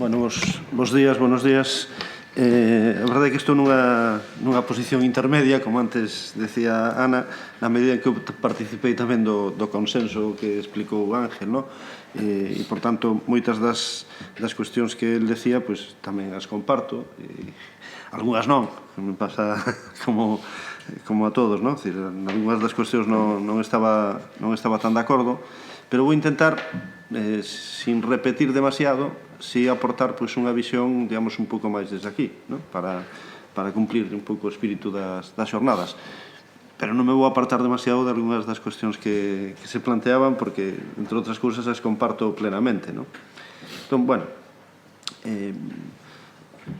Bueno, bos días, buenos días. A verdade é que estou nunha posición intermedia, como antes decía Ana, na medida en que eu participei tamén do consenso que explicou Ángel, no? E, por tanto, moitas das cuestións que el decía, pois tamén as comparto, e algunhas non, que me pasa como a todos, no? Decir, en algunhas das cuestións non estaba tan de acordo, pero vou intentar, sin repetir demasiado, si aportar pois unha visión, digamos, un pouco máis desde aquí, no? para cumplir un pouco o espírito das xornadas. Pero non me vou apartar demasiado de algunhas das cuestións que se planteaban, porque, entre outras cousas, as comparto plenamente, no? Entón, bueno,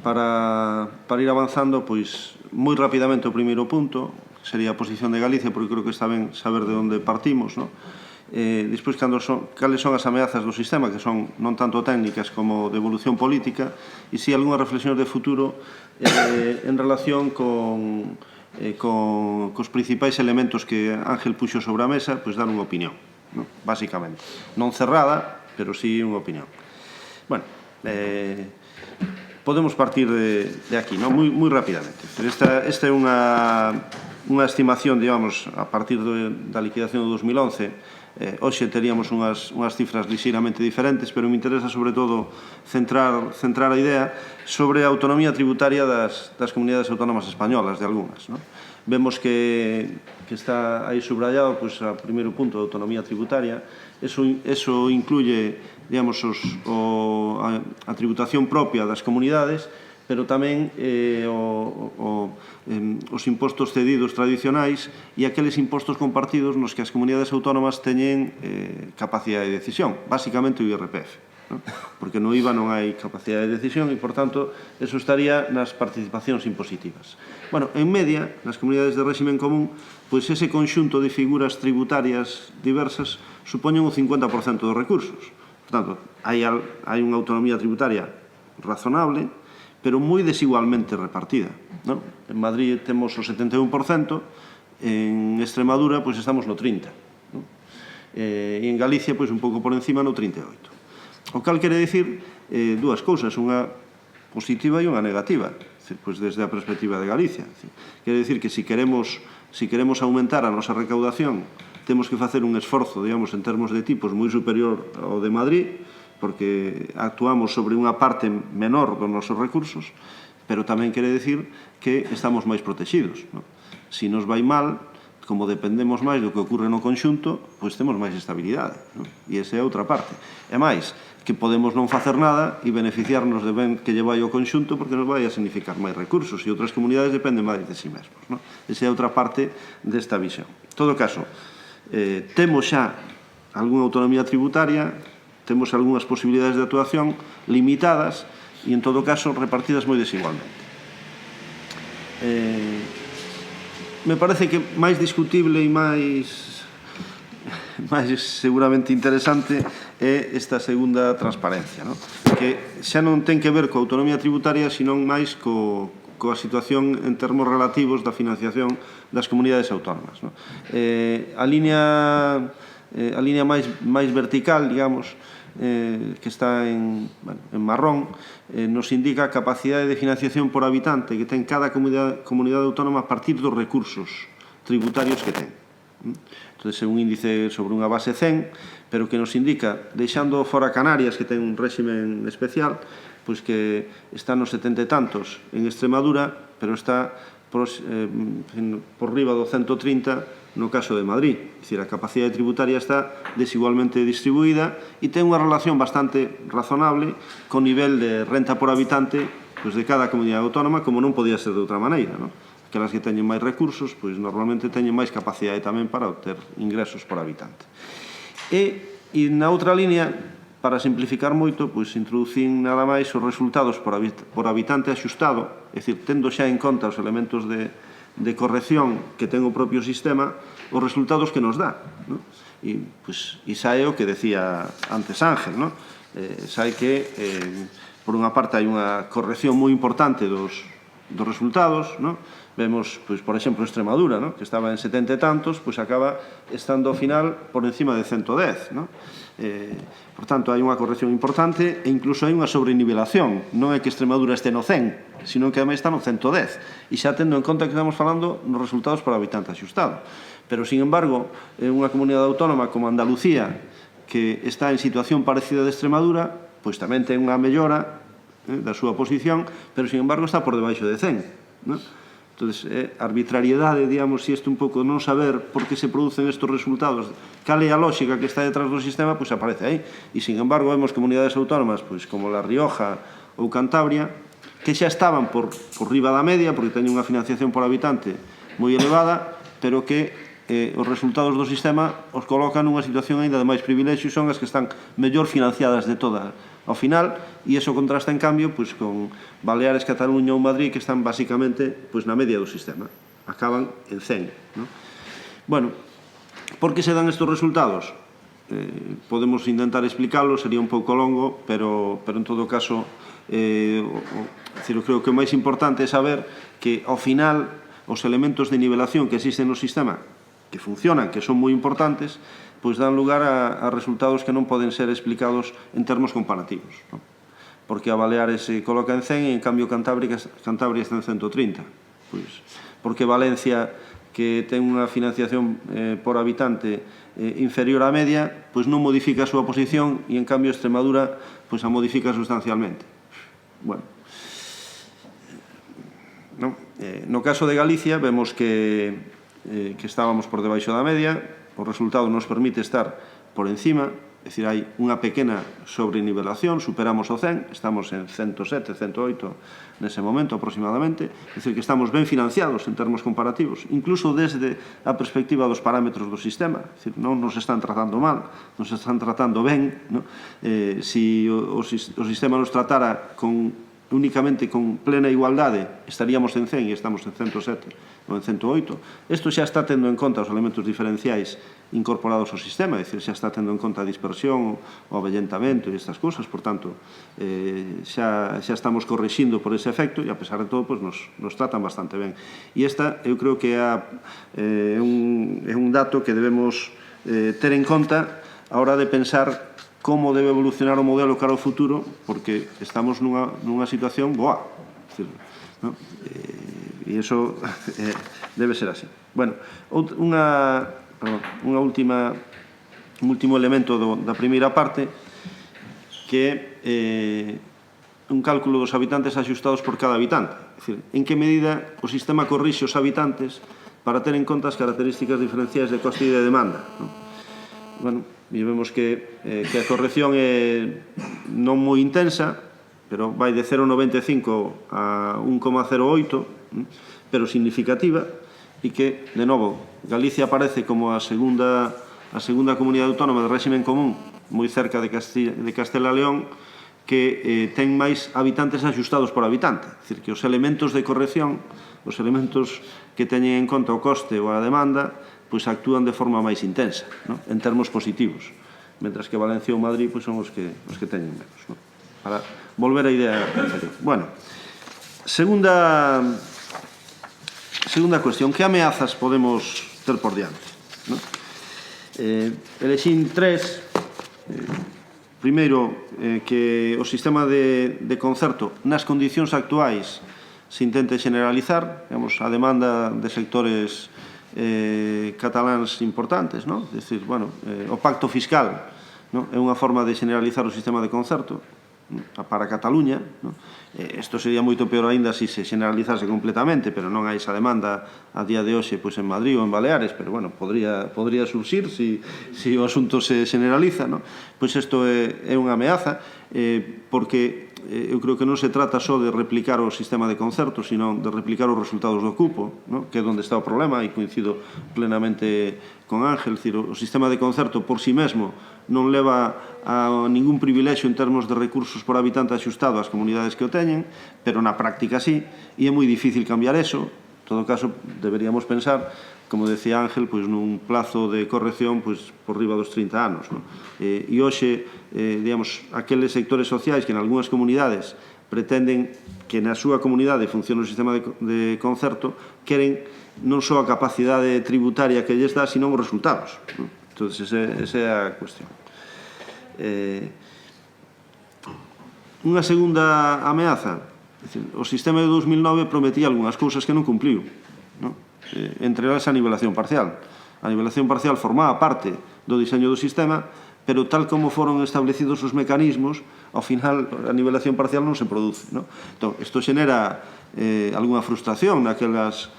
para ir avanzando, pois, moi rapidamente o primeiro punto, sería a posición de Galicia, porque creo que está ben saber de onde partimos, no? Despois, cales son as ameazas do sistema, que son non tanto técnicas como de evolución política, e si algunhas reflexións de futuro en relación cos principais elementos que Ángel puxo sobre a mesa, pois dar unha opinión, no? Básicamente. Non cerrada, pero si unha opinión. Bueno, podemos partir de aquí, no? Moi rapidamente. Esta é unha estimación, digamos, a partir da liquidación do 2011. Hoxe teríamos unhas cifras lixeiramente diferentes, pero me interesa, sobre todo, centrar a idea sobre a autonomía tributaria das comunidades autónomas españolas, de algunhas, no? Vemos que está aí subrayado, pois, o primeiro punto, a autonomía tributaria. Eso incluye, digamos, a tributación propia das comunidades, pero tamén os impostos cedidos tradicionais e aqueles impostos compartidos nos que as comunidades autónomas teñen capacidade de decisión, basicamente o IRPF, no? Porque no IVA non hai capacidade de decisión e, por tanto, eso estaría nas participacións impositivas. Bueno, en media, nas comunidades de réximen común, pois ese conxunto de figuras tributarias diversas supoñen un 50% dos recursos. Por tanto, hai unha autonomía tributaria razonable, pero moi desigualmente repartida, no? En Madrid temos o 71%, en Extremadura pois estamos no 30%, no? E en Galicia pois un pouco por encima no 38%. O cal quere dicir dúas cousas, unha positiva e unha negativa, pois desde a perspectiva de Galicia. Quere dicir que si queremos aumentar a nosa recaudación, temos que facer un esforzo, digamos, en termos de tipos moi superior ao de Madrid, porque actuamos sobre unha parte menor dos nosos recursos, pero tamén quere dicir que estamos máis protegidos, no? Si nos vai mal, como dependemos máis do que ocorre no conxunto, pois temos máis estabilidade, no? E esa é outra parte. E máis, que podemos non facer nada e beneficiarnos de ben que lle vai o conxunto, porque nos vai a significar máis recursos, e outras comunidades dependen máis de si mesmos, no? Esa é outra parte desta visión. En todo caso, temos xa algunha autonomía tributaria, temos algunhas posibilidades de actuación limitadas e, en todo caso, repartidas moi desigualmente. Me parece que máis discutible e máis seguramente interesante é esta segunda transparencia, no? Que xa non ten que ver coa autonomía tributaria, senón máis coa situación en termos relativos da financiación das comunidades autónomas, no? A línea máis vertical, digamos, que está en marrón, nos indica a capacidade de financiación por habitante que ten cada comunidade autónoma a partir dos recursos tributarios que ten. Entón, é un índice sobre unha base 100, pero que nos indica, deixando fora Canarias, que ten un réximen especial, pois que está nos 70 e tantos en Extremadura, pero está por riba do 130 no caso de Madrid. É dicir, a capacidade tributaria está desigualmente distribuída e ten unha relación bastante razonable co nivel de renta por habitante pois de cada comunidade autónoma, como non podía ser de outra maneira, no? Aquelas que teñen máis recursos, pois normalmente teñen máis capacidade tamén para obter ingresos por habitante. E na outra línea, para simplificar moito, pois introducín nada máis os resultados por habitante axustado, é dicir, tendo xa en conta os elementos de corrección que ten o propio sistema, os resultados que nos dá, no? E sae o que decía antes Ángel, no? Sae que, por unha parte, hai unha corrección moi importante dos dos resultados, ¿no? Vemos, pois, por exemplo, Extremadura, ¿no? Que estaba en 70 e tantos, pois acaba estando ao final por encima de 110, ¿no? Por tanto, hai unha corrección importante e incluso hai unha sobrenivelación. Non é que Extremadura este no 100, sino que ademais está no 110. E xa tendo en conta que estamos falando nos resultados por habitante axustado. Pero, sin embargo, unha comunidade autónoma como Andalucía, que está en situación parecida de Extremadura, pois tamén ten unha mellora da súa posición, pero, sin embargo, está por debaixo de 100, ¿no? Entón, arbitrariedade, digamos, si isto un pouco non saber por que se producen estes resultados, cal é a lógica que está detrás do sistema, pois aparece aí. E, sin embargo, vemos comunidades autónomas, pois como La Rioja ou Cantabria, que xa estaban por riba da media, porque teñen unha financiación por habitante moi elevada, pero que os resultados do sistema os colocan nunha situación ainda de máis privilexio, son as que están mellor financiadas de todas ao final, e iso contrasta, en cambio, pois, con Baleares, Cataluña ou Madrid, que están basicamente pois, na media do sistema. Acaban en 100. ¿No? Bueno, por que se dan estes resultados? Podemos intentar explicarlo, sería un pouco longo, pero en todo caso, creo que o máis importante é saber que, ao final, os elementos de nivelación que existen no sistema, que funcionan, que son moi importantes, pois dan lugar a resultados que non poden ser explicados en termos comparativos, ¿no? Porque a Baleares se coloca en 100 e, en cambio, Cantabria está en 130. Pois, porque Valencia, que ten unha financiación por habitante inferior á media, pois non modifica a súa posición e, en cambio, Extremadura pois a modifica sustancialmente. Bueno, no caso de Galicia, vemos que estábamos por debaixo da media, o resultado nos permite estar por encima, é dicir, hai unha pequena sobrenivelación, superamos o 100, estamos en 107, 108 nese momento aproximadamente, é dicir, que estamos ben financiados en termos comparativos, incluso desde a perspectiva dos parámetros do sistema, é dicir, non nos están tratando mal, nos están tratando ben, ¿no? Si o sistema nos tratara únicamente con plena igualdade, estaríamos en 100 e estamos en 107 ou en 108. Isto xa está tendo en conta os elementos diferenciais incorporados ao sistema, é dicir, xa está tendo en conta a dispersión, o avellentamento e estas cousas, por tanto, xa estamos correxindo por ese efecto e, a pesar de todo, nos tratan bastante ben. E esta, eu creo que é un dato que debemos ter en conta a hora de pensar como debe evolucionar o modelo cara ao futuro, porque estamos nunha situación boa. ¿No? E iso debe ser así. Bueno, un último elemento da primeira parte, que é un cálculo dos habitantes axustados por cada habitante. É dicir, en que medida o sistema corrixe os habitantes para ter en conta as características diferenciais de coste e de demanda. ¿No? Bueno, e vemos que a corrección é non moi intensa, pero vai de 0,95 a 1,08, pero significativa, e que, de novo, Galicia aparece como a segunda comunidade autónoma de réximen común, moi cerca de Castela e León, que ten máis habitantes axustados por habitante. É dicir, que os elementos de corrección, os elementos que teñen en conta o coste ou a demanda, pois actúan de forma máis intensa, ¿no? En termos positivos, mentras que Valencia ou Madrid pois, son os que teñen menos, ¿no? Para volver á idea anterior. Bueno, segunda cuestión, que ameazas podemos ter por diante? ¿No? Elexín tres. Primeiro, que o sistema de concerto nas condicións actuais se intente generalizar, digamos, a demanda de sectores cataláns importantes, ¿no? É dicir, bueno, o pacto fiscal, ¿no? É unha forma de generalizar o sistema de concerto, ¿no? Para Cataluña, ¿no? Isto sería moito peor aínda se generalizase completamente, pero non hai esa demanda a día de hoxe pois en Madrid ou en Baleares, pero bueno, podría surxir se o asunto se generaliza, ¿no? Pois isto é unha ameaza, porque eu creo que non se trata só de replicar o sistema de concerto, sino de replicar os resultados do cupo, ¿no? Que é onde está o problema, e coincido plenamente con Ángel, decir, o sistema de concerto por si mesmo non leva a ningún privilexio en termos de recursos por habitante axustado ás comunidades que o teñen, pero na práctica sí, e é moi difícil cambiar eso. En todo caso, deberíamos pensar, como decía Ángel, pois nun plazo de corrección pois por riba dos 30 anos, ¿no? E hoxe, digamos, aqueles sectores sociais que en algunhas comunidades pretenden que na súa comunidade funcione o sistema de concerto, queren non só a capacidade tributaria que lles dá, sino os resultados. Entón, esa é a cuestión. Unha segunda ameaza, o sistema de 2009 prometía algunhas cousas que non cumpliu, entre elas a nivelación parcial. A nivelación parcial formaba parte do diseño do sistema, pero tal como foron establecidos os mecanismos, ao final a nivelación parcial non se produce. Entón, isto xenera algunha frustración naquelas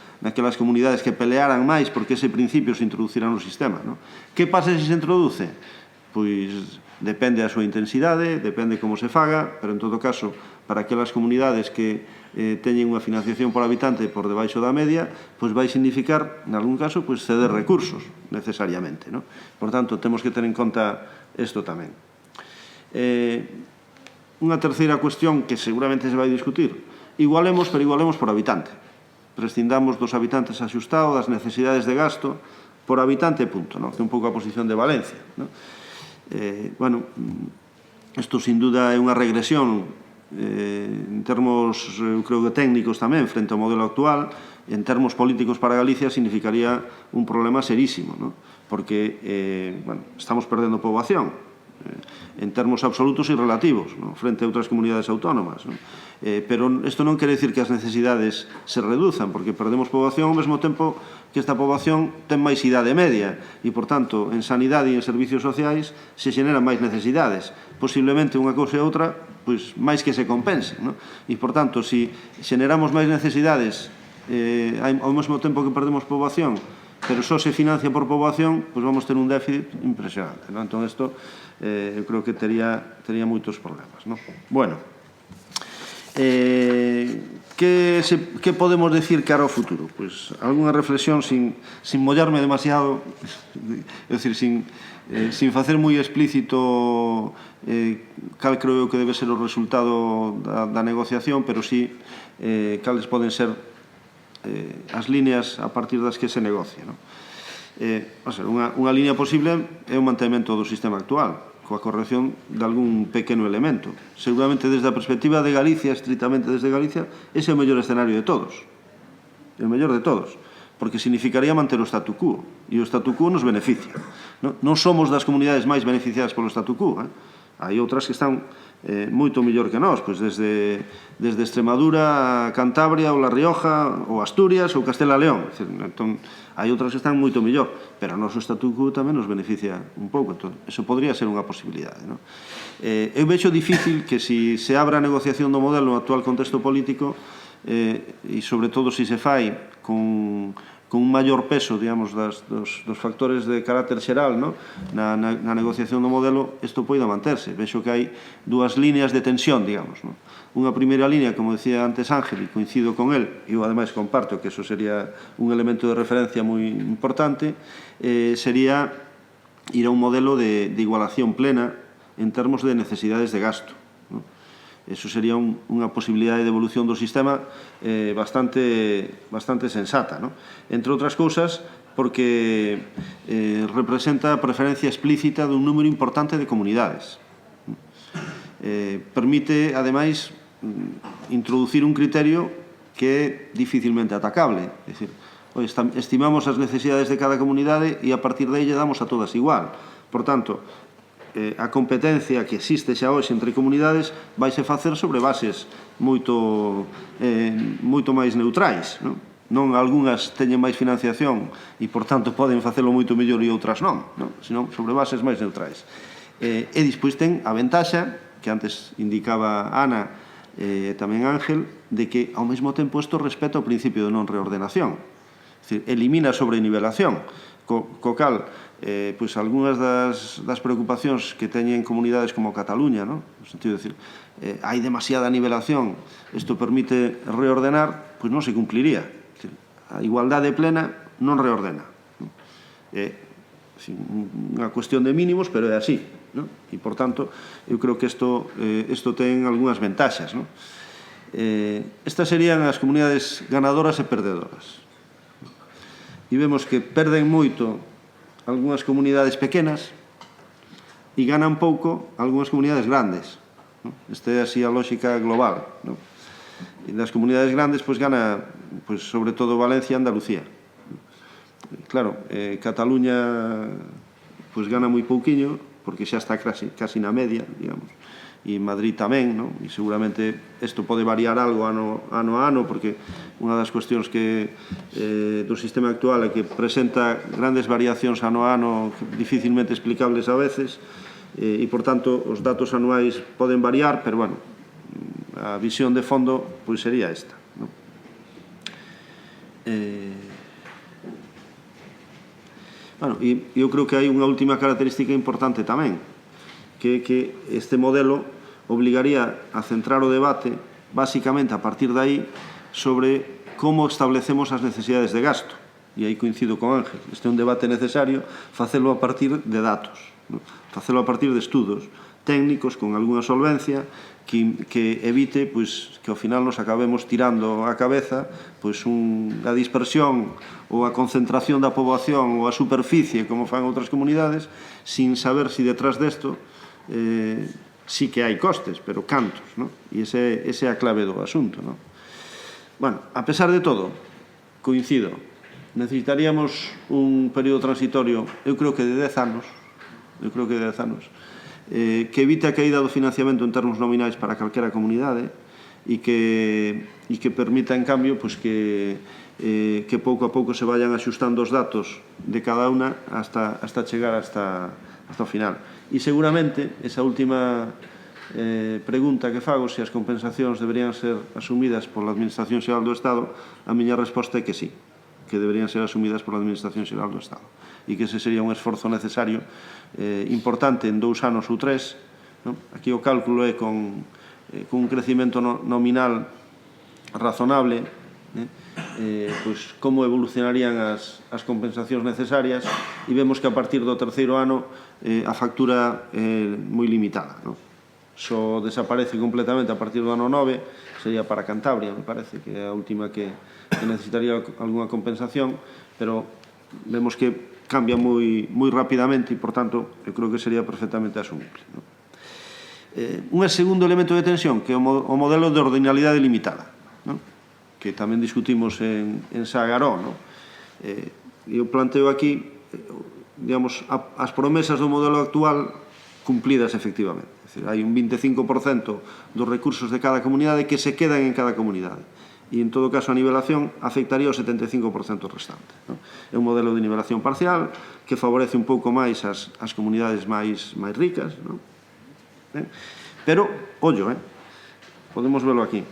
comunidades que pelearan máis porque ese principio se introducirá no sistema. Que pasa se introduce? Pois depende da súa intensidade, depende como se faga, pero en todo caso, para aquelas comunidades que teñen unha financiación por habitante por debaixo da media, pois vai significar, en algún caso, ceder recursos, necesariamente. Por tanto, temos que ter en conta isto tamén. Unha terceira cuestión que seguramente se vai discutir. Igualemos, pero igualemos por habitante. Prescindamos dos habitantes axustados, das necesidades de gasto, por habitante, punto. Que é un pouco a posición de Valencia. Bueno, isto sin duda é unha regresión en termos, eu creo que técnicos tamén, frente ao modelo actual. En termos políticos para Galicia significaría un problema serísimo, porque estamos perdendo poboación en termos absolutos e relativos frente a outras comunidades autónomas. Pero isto non quere dicir que as necesidades se reduzan, porque perdemos poboación ao mesmo tempo que esta poboación ten máis idade media e, por tanto, en sanidade e en servicios sociais se xeneran máis necesidades. Posiblemente unha cousa e outra, pois máis que se compensen. E, por tanto, se xeneramos máis necesidades ao mesmo tempo que perdemos poboación, pero só se financia por poboación, pois vamos ter un déficit impresionante. Entón, isto eu creo que tería moitos problemas. Bueno, que podemos decir cara ao futuro? Pois algunha reflexión sin mollarme demasiado, é dicir, sin facer moi explícito cal creo que debe ser o resultado da negociación, pero sí cales poden ser as líneas a partir das que se negocia. Unha línea posible é o mantemento do sistema actual, coa corrección de algún pequeno elemento. Seguramente desde a perspectiva de Galicia, estritamente desde Galicia, ese é o mellor escenario de todos. O mellor de todos. Porque significaría manter o statu quo. E o statu quo nos beneficia. Non somos das comunidades máis beneficiadas polo statu quo. Hai outras que están moito mellor que nós, pois desde Extremadura a Cantabria ou La Rioja ou Asturias ou Castela León. Entón, hai outras que están moito mellor, pero o noso statu quo tamén nos beneficia un pouco. Entón, eso podría ser unha posibilidade. Eu vexo difícil que se abra a negociación do modelo no actual contexto político e, sobre todo, se fai con un maior peso, digamos, dos factores de carácter xeral na negociación do modelo, isto poida manterse. Vexo que hai dúas líneas de tensión, digamos. Unha primeira línea, como decía antes Ángel, e coincido con el, e eu ademais comparto que eso sería un elemento de referencia moi importante, sería ir a un modelo de igualación plena en termos de necesidades de gasto. Eso sería unha posibilidade de evolución do sistema bastante sensata. Entre outras cousas, porque representa a preferencia explícita dun número importante de comunidades. Permite, ademais, introducir un criterio que é dificilmente atacable. É dicir, estimamos as necesidades de cada comunidade e a partir de ella damos a todas igual. Por tanto, a competencia que existe xa hoxe entre comunidades vaise facer sobre bases moito máis neutrais. Non algunhas teñen máis financiación e, por tanto, poden facelo moito mellor e outras non, senón sobre bases máis neutrais. E despois ten a ventaxa, que antes indicaba Ana e tamén Ángel, de que, ao mesmo tempo, isto respeta o principio de non reordenación. É dicir, elimina a sobrenivelación, co cal pois algunhas das preocupacións que teñen comunidades como Cataluña, no sentido de decir, hai demasiada nivelación, isto permite reordenar, pois non se cumpliría. A igualdade plena non reordena. É unha cuestión de mínimos, pero é así. E, por tanto, eu creo que isto ten algunhas ventaxas. Estas serían as comunidades ganadoras e perdedoras. E vemos que perden moito algunhas comunidades pequenas e ganan pouco algunhas comunidades grandes. ¿no? Esta é así a lógica global, ¿no? E nas comunidades grandes, pois gana, pois, sobre todo Valencia e Andalucía. Claro, Cataluña pois gana moi pouquiño, porque xa está casi na media, digamos, e Madrid tamén, non? E seguramente isto pode variar algo ano a ano, porque unha das cuestións que do sistema actual é que presenta grandes variacións ano a ano dificilmente explicables a veces, e, por tanto, os datos anuais poden variar, pero, bueno, a visión de fondo pois sería esta, non? Bueno, e eu creo que hai unha última característica importante tamén, que este modelo obligaría a centrar o debate basicamente a partir de aí sobre como establecemos as necesidades de gasto. E aí coincido con Ángel. Este é un debate necesario facelo a partir de datos, ¿no? Facelo a partir de estudos técnicos con algunha solvencia que evite pois, que ao final nos acabemos tirando a cabeza pois, a dispersión ou a concentración da poboación ou a superficie como fan outras comunidades sin saber si detrás desto sí que hai costes, pero cantos, ¿no? E ese é a clave do asunto, ¿no? Bueno, a pesar de todo, coincido, necesitaríamos un período transitorio, eu creo que de 10 anos, que evite a caída do financiamento en termos nominais para calquera comunidade e que permita, en cambio, pues, que pouco a pouco se vayan axustando os datos de cada unha hasta chegar hasta o final. E seguramente, esa última pregunta que fago, se as compensacións deberían ser asumidas pola Administración Xeral do Estado, a miña resposta é que sí, que deberían ser asumidas pola Administración Xeral do Estado. E que ese sería un esforzo necesario importante en 2 anos ou 3. ¿No? Aquí o cálculo é con un crecimento nominal razonable, pois como evolucionarían as compensacións necesarias, e vemos que a partir do 3º ano a factura é moi limitada, ¿no? Só desaparece completamente a partir do ano 9, sería para Cantabria, me parece, que é a última que necesitaría algunha compensación, pero vemos que cambia moi rapidamente e, por tanto, eu creo que sería perfectamente asumible, ¿no? Un segundo elemento de tensión, que é o modelo de ordinalidade limitada, ¿no? Que tamén discutimos en Sagaró, ¿no? Eu planteo aquí, digamos, as promesas do modelo actual cumplidas efectivamente. É dicir, hai un 25% dos recursos de cada comunidade que se quedan en cada comunidade. E, en todo caso, a nivelación afectaría o 75% restante, ¿no? É un modelo de nivelación parcial que favorece un pouco máis as comunidades máis ricas, ¿no? Pero, ollo, podemos verlo aquí.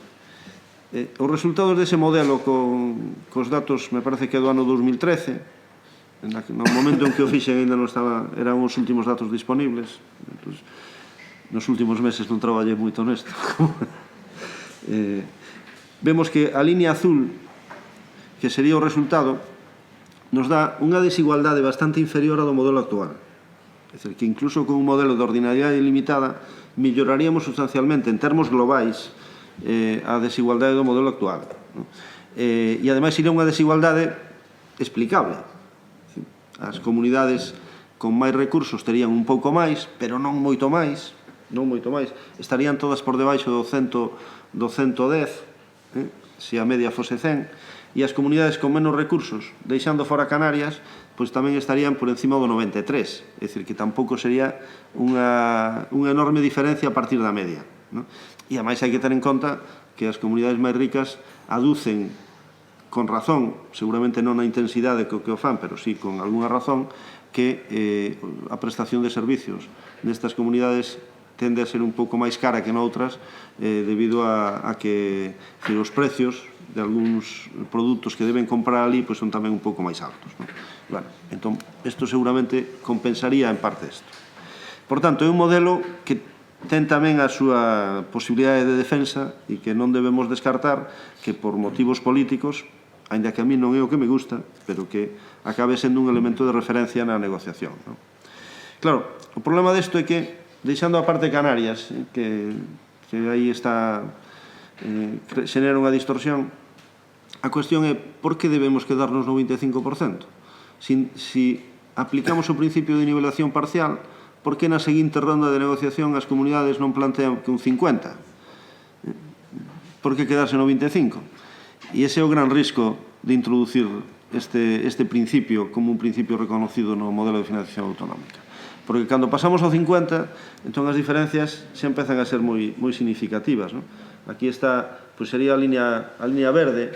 Os resultados dese modelo cos datos, me parece que é do ano 2013, no momento en que o fixen ainda non estaba, eran os últimos datos disponibles, entón, nos últimos meses non traballei moito nesto. Vemos que a línea azul, que sería o resultado, nos dá unha desigualdade bastante inferior ao do modelo actual. É dicir, que incluso con un modelo de ordinalidade ilimitada melloraríamos sustancialmente en termos globais a desigualdade do modelo actual, ¿no? E, ademais, iría unha desigualdade explicable. As comunidades con máis recursos terían un pouco máis, pero non moito máis, estarían todas por debaixo do 110, se a media fose 100, e as comunidades con menos recursos, deixando fora Canarias, pois tamén estarían por encima do 93, é dicir, que tampouco sería unha enorme diferencia a partir da media, ¿no? E, ademais, hai que ter en conta que as comunidades máis ricas aducen con razón, seguramente non na intensidade que o fan, pero sí con algunha razón, que a prestación de servicios nestas comunidades tende a ser un pouco máis cara que noutras debido a que os precios de algúns produtos que deben comprar ali pois son tamén un pouco máis altos, ¿no? Bueno, entón, isto seguramente compensaría en parte isto. Por tanto, é un modelo que ten tamén a súa posibilidade de defensa e que non debemos descartar que por motivos políticos, aínda que a mí non é o que me gusta, pero que acabe sendo un elemento de referencia na negociación, ¿no? Claro, o problema desto é que, deixando a parte de Canarias, que aí está, xenera unha distorsión, a cuestión é por que debemos quedarnos no 25%? Si aplicamos o principio de nivelación parcial, por que na seguinte ronda de negociación as comunidades non plantean que un 50? Por que quedarse no 25? E ese é o gran risco de introducir este principio como un principio reconocido no modelo de financiación autonómica. Porque cando pasamos ao 50, entón as diferencias xa empezan a ser moi significativas. Aquí está, sería a línea verde,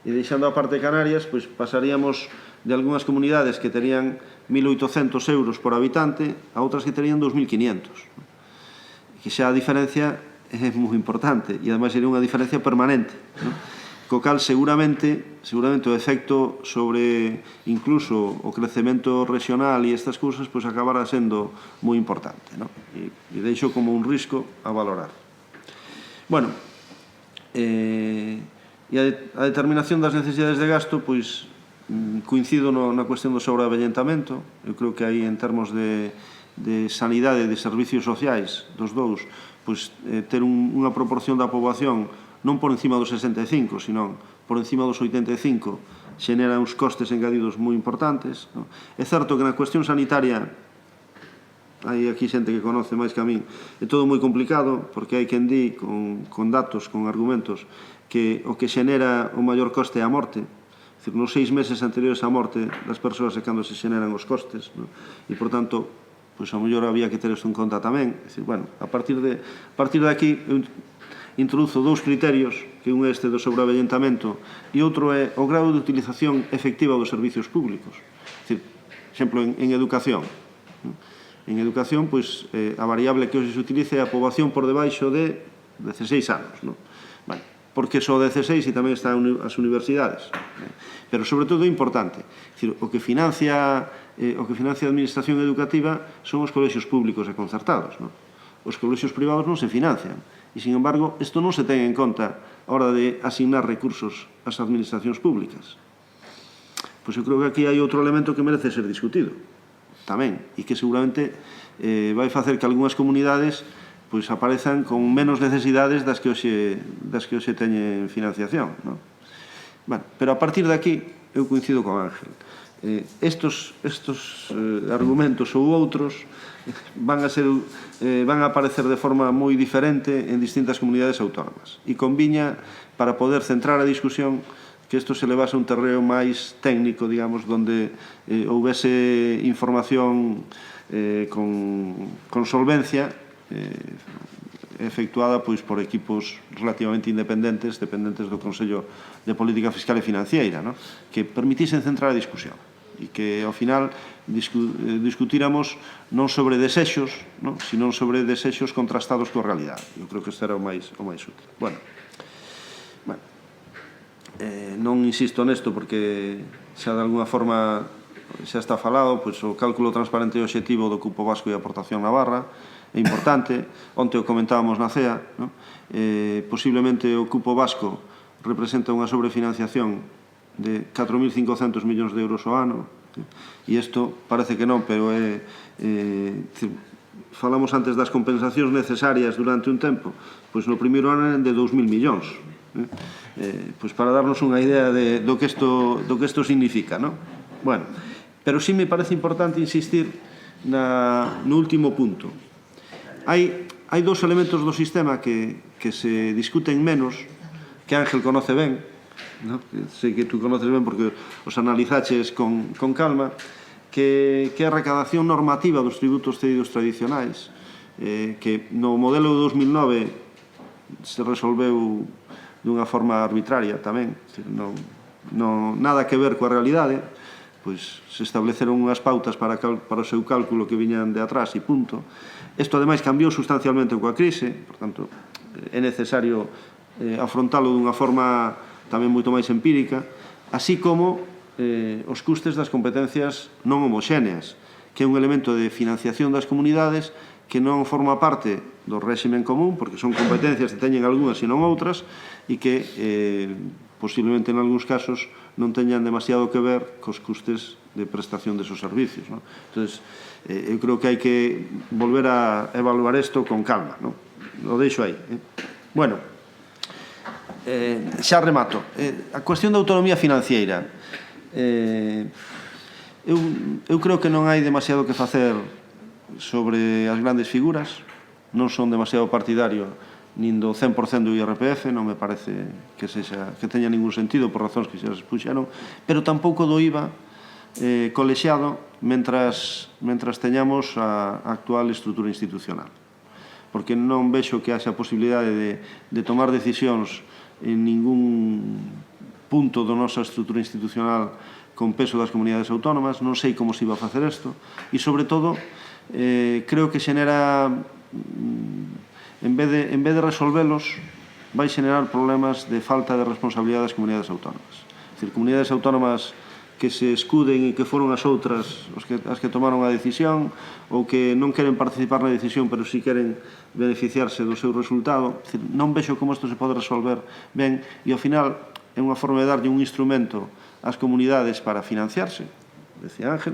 e deixando a parte de Canarias, pasaríamos de algunhas comunidades que terían 1.800 euros por habitante a outras que terían 2.500. Que xa a diferencia é moi importante e ademais sería unha diferencia permanente. Co cal seguramente o efecto sobre incluso o crecemento regional e estas cousas acabará sendo moi importante. E deixo como un risco a valorar. Bueno, e a determinación das necesidades de gasto, coincido na cuestión do sobreavellentamento. Eu creo que aí, en termos de sanidade e de servicios sociais, dos dous, ter unha proporción da poboación non por encima dos 65, sino por encima dos 85, xenera uns costes engadidos moi importantes. É certo que na cuestión sanitaria, hai aquí xente que conoce máis que a min, é todo moi complicado, porque hai quen di, con datos, con argumentos, que o que xenera o maior coste é a morte. É dicir, nos 6 meses anteriores á morte das persoas é cando se xeneran os costes. E, por tanto, a mellor había que ter isto en conta tamén. É dicir, bueno, a partir de aquí, eu introduzo dous criterios, que un é este do sobreavellentamento e outro é o grado de utilización efectiva dos servicios públicos. É dicir, exemplo, en educación. En educación, a variable que hoxe se utiliza é a poboación por debaixo de 16 anos. Porque só 16 e tamén están as universidades. Pero, sobre todo, é importante. O que financia a administración educativa son os colexios públicos e concertados. Os colexios privados non se financian. E, sin embargo, isto non se ten en conta a hora de asignar recursos ás administracións públicas. Eu creo que aquí hai outro elemento que merece ser discutido tamén, e que seguramente vai facer que algunhas comunidades aparezan con menos necesidades das que hoxe teñen financiación. Pero a partir de aquí, eu coincido con Ángel. Estos argumentos ou outros van a aparecer de forma moi diferente en distintas comunidades autónomas. E conviña, para poder centrar a discusión, que isto se levase a un terreo máis técnico, digamos, donde houvese información con solvencia efectuada por equipos relativamente independentes, dependentes do Consello de Política Fiscal e Financiera, que permitisen centrar a discusión e que, ao final, discutíramos non sobre desexos, sino sobre desexos contrastados coa realidade. Eu creo que isto era o máis útil. Bueno, non insisto nesto porque xa de alguna forma xa está falado, o cálculo transparente e obxectivo do cupo vasco e a aportación navarra é importante. Onte o comentábamos na CEA, posiblemente o cupo vasco representa unha sobrefinanciación de 4.500 millóns de euros ao ano, e isto parece que non, pero falamos antes das compensacións necesarias durante un tempo, no primeiro ano eran de 2.000 millóns, para darnos unha idea do que isto significa. Bueno, pero sí me parece importante insistir no último punto. Hai dous elementos do sistema que se discuten menos, que Ángel conoce ben, sei que tú conoces ben porque os analizaches con calma, que é a recadación normativa dos tributos cedidos tradicionais, que no modelo de 2009 se resolveu dunha forma arbitraria tamén, nada que ver coa realidade, se estableceron unhas pautas para o seu cálculo que viñan de atrás e punto. Isto, ademais, cambiou sustancialmente coa crise, por tanto, é necesario afrontalo dunha forma tamén moito máis empírica, así como os custes das competencias non homoxéneas, que é un elemento de financiación das comunidades que non forma parte do réximen común, porque son competencias que teñen algunhas e non outras, e que posiblemente en algúns casos non teñan demasiado que ver cos custes de prestación desos servicios. Entón, eu creo que hai que volver a evaluar isto con calma. Lo deixo aí. Bueno, xa remato. A cuestión da autonomía financiera. Eu creo que non hai demasiado que facer sobre as grandes figuras. Non son demasiado partidario nin do 100% do IRPF, non me parece que teña ningún sentido por razóns que xa se expuxeron, pero tampouco do IVA colexiado mentras teñamos a actual estrutura institucional. Porque non vexo que haxa posibilidade de tomar decisións en ningún punto da nosa estrutura institucional con peso das comunidades autónomas, non sei como se iba a facer isto, e, sobre todo, creo que xenera, en vez de resolvelos, vai xenerar problemas de falta de responsabilidade das comunidades autónomas. É dicir, comunidades autónomas que se escuden e que foron as outras as que tomaron a decisión ou que non queren participar na decisión pero si queren beneficiarse do seu resultado. Non vexo como isto se pode resolver ben e, ao final, é unha forma de darlle un instrumento ás comunidades para financiarse, decía Ángel,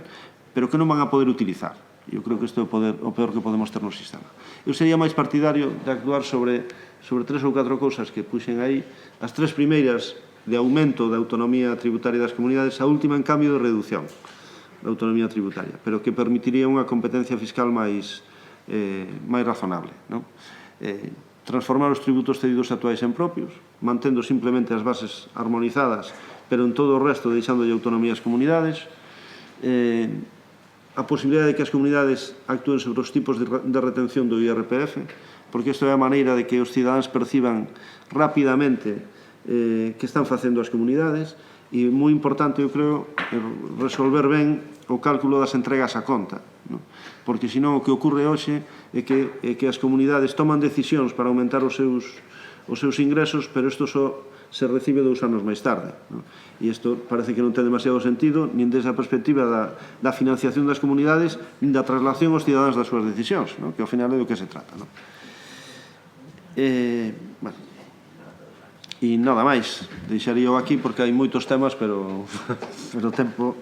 pero que non van a poder utilizar. Eu creo que isto é o peor que podemos ter no sistema. Eu sería máis partidario de actuar sobre 3 ou 4 cousas que puxen aí. As 3 primeiras de aumento da autonomía tributaria das comunidades, a última, en cambio, de reducción da autonomía tributaria, pero que permitiría unha competencia fiscal máis razonable. Transformar os tributos cedidos actuais en propios, mantendo simplemente as bases armonizadas, pero en todo o resto deixándolle autonomía ás comunidades, a posibilidade de que as comunidades actúen sobre os tipos de retención do IRPF, porque isto é a maneira de que os cidadáns perciban rapidamente que están facendo as comunidades, e moi importante, eu creo, resolver ben o cálculo das entregas a conta, porque senón o que ocorre hoxe é que as comunidades toman decisións para aumentar os seus ingresos, pero isto só se recibe 2 anos máis tarde. E isto parece que non ten demasiado sentido, nin desde a perspectiva da financiación das comunidades, nin da traslación aos cidadáns das súas decisións, que ao final é do que se trata. E nada máis, deixaríao aquí porque hai moitos temas, pero o tempo...